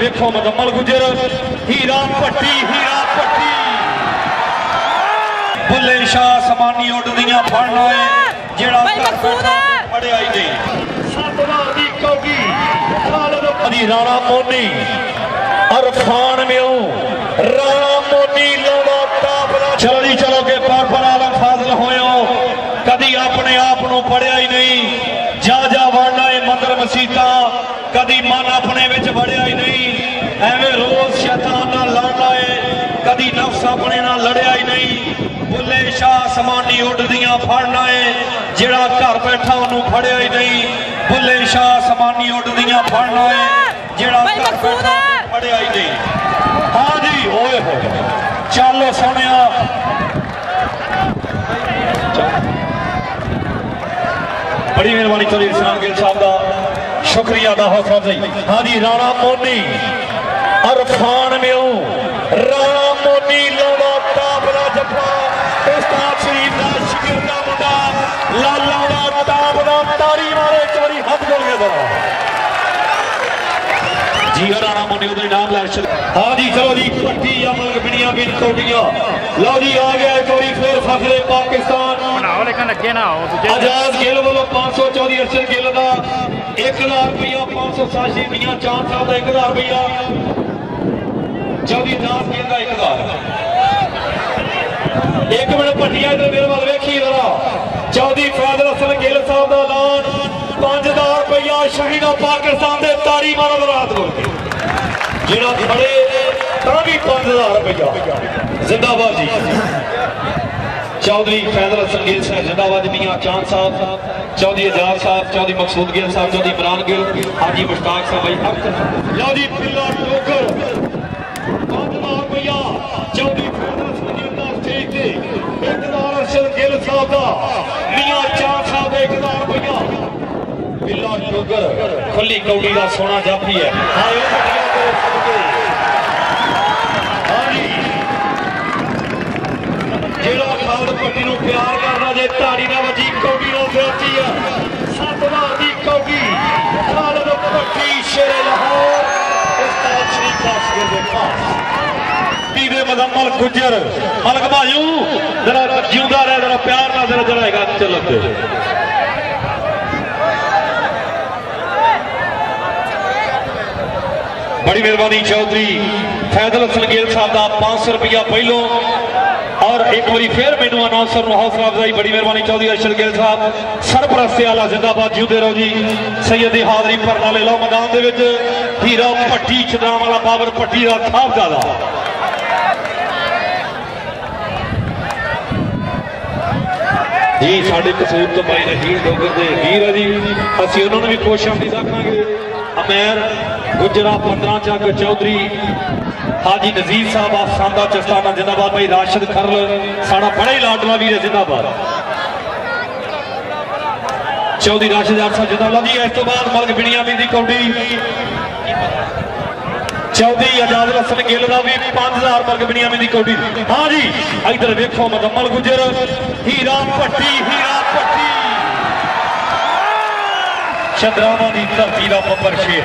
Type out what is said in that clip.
देखो मुजम्मल गुजर हीरा पट्टी बुल्ले शाह समानी उड़दियां फड़ना है जेड़ा पढ़िया ही नहीं राणा मोनी अरफान में राणा मोनी चलो जी चलो के पर आलम फाजिल होयो कदी अपने आप को पढ़िया ही नहीं जा वड़ना है मंदिर मसीता कदी मन अपने विच वड़िया ही नहीं एवें रोज शैतान नाल लड़ना है कदी नफ्स अपने नाल लड़िया ही नहीं बुल्ले शाह समानी उड़दियां फड़ना है जेड़ा घर बैठा उन्होंने फड़िया ही नहीं बुल्ले शाह समानी उड़दियां फड़ना है जेड़ा घर बैठा फड़िया ही नहीं। हाँ जी होए हो चलो सोनिया बड़ी मेहरबानी थोड़ी इस्लाम गिल साहब का शुक्रिया अदा हौसला अफजाई। हाँ जी राणा मोनी अरफान में राणा मोनी लौड़ा ताबला जफा उस्ताद शरीफ का शिगिर्दा मुंडा लाला ताबला तारी मारे एक बारी हाथ जोड़ के जरा जी राणा मोनी उधर नाम ला। हाँ जी चलो जी पट्टी अमल बिनिया बिन कोटियां लो जी आ गया एक बारी फिर फखरे पाकिस्तान आजाद खेल वालों 514 अर्शद खेल का 1000 रुपया 587 मियां चांद साहब का 1000 रुपया 24 दास खेल का 1000 एक मिनट पट्टिया इधर मेरे वाल वेखी जरा 24 फैजल हसन गिल साहब का ऐलान 5000 रुपया शहीद पाकिस्तान के तारी मारो रात बोल के जेड़ा खड़े भी 5000 रुपया जिंदाबाद जी। चौधरी फैजल हसन गिल साहब जिंदाबाद मियां चांद साहब चौधरी एजाज साहब चौधरी मकसूद गिल साहब चौधरी इमरान गिल हाजी मुश्ताक साहब भाई लो जी पिल्ला टोकर 5000 रुपया चौधरी फैजल हसन गिल का स्टेज पे 1000 अर्शद गिल साहब का मियां चांद साहब 1000 रुपया पिल्ला टोकर खुली कौड़ी का सोना जाफी है। पट्टी को प्यार करना जे ताड़ी ना वजी कौड़ी ना बेची है 7000 की कौड़ी खालिद पट्टी शेरे लाहौर उस्ताद शरीफ कासगर दे पास दीदे मुजम्मल गुज्जर मलक भाजू जरा जिंदा रहे जरा प्यार ना जरा जराएगा चलते बड़ी मेहरबानी चौधरी फैजल हसन गिल साहब का 500 रुपया पहलों और एक बार फिर मैनू अनाउंसर हौसला अफजाई बड़ी मेहरबानी चौधरी अर्शद गिल साहब सरपरस्ती आला जिंदाबाद जीते रहो जी सैयद दी हाजरी भरना ले लो मैदान दे विच हीरा पट्टी चदाम वाला बाबर पट्टी का साहबजादा जी साडे कसूर तो भाई रहील डोगर दे वीर है जी असीं उन्होंने भी खुश आमदीद आखांगे। अमीर गुजरा 15 चक चौधरी हाजी नजीर साहब आफसांदा चस्ताना जिंदाबाद भाई राशिद खरल साड़ा बड़ा ही लाडला वीर है जिंदाबाद चौधरी राशिद साहब जिंदाबाद जी। इस तो बाद मलक बिनिया दी कौडी चौधरी आजाद हसन गिल का भी 5000 मलक बिनिया दी कौडी। हाँ जी इधर वेखो मुजम्मल गुजर हीरा पट्टी चंद्रामा की धरती का बब्बर शेर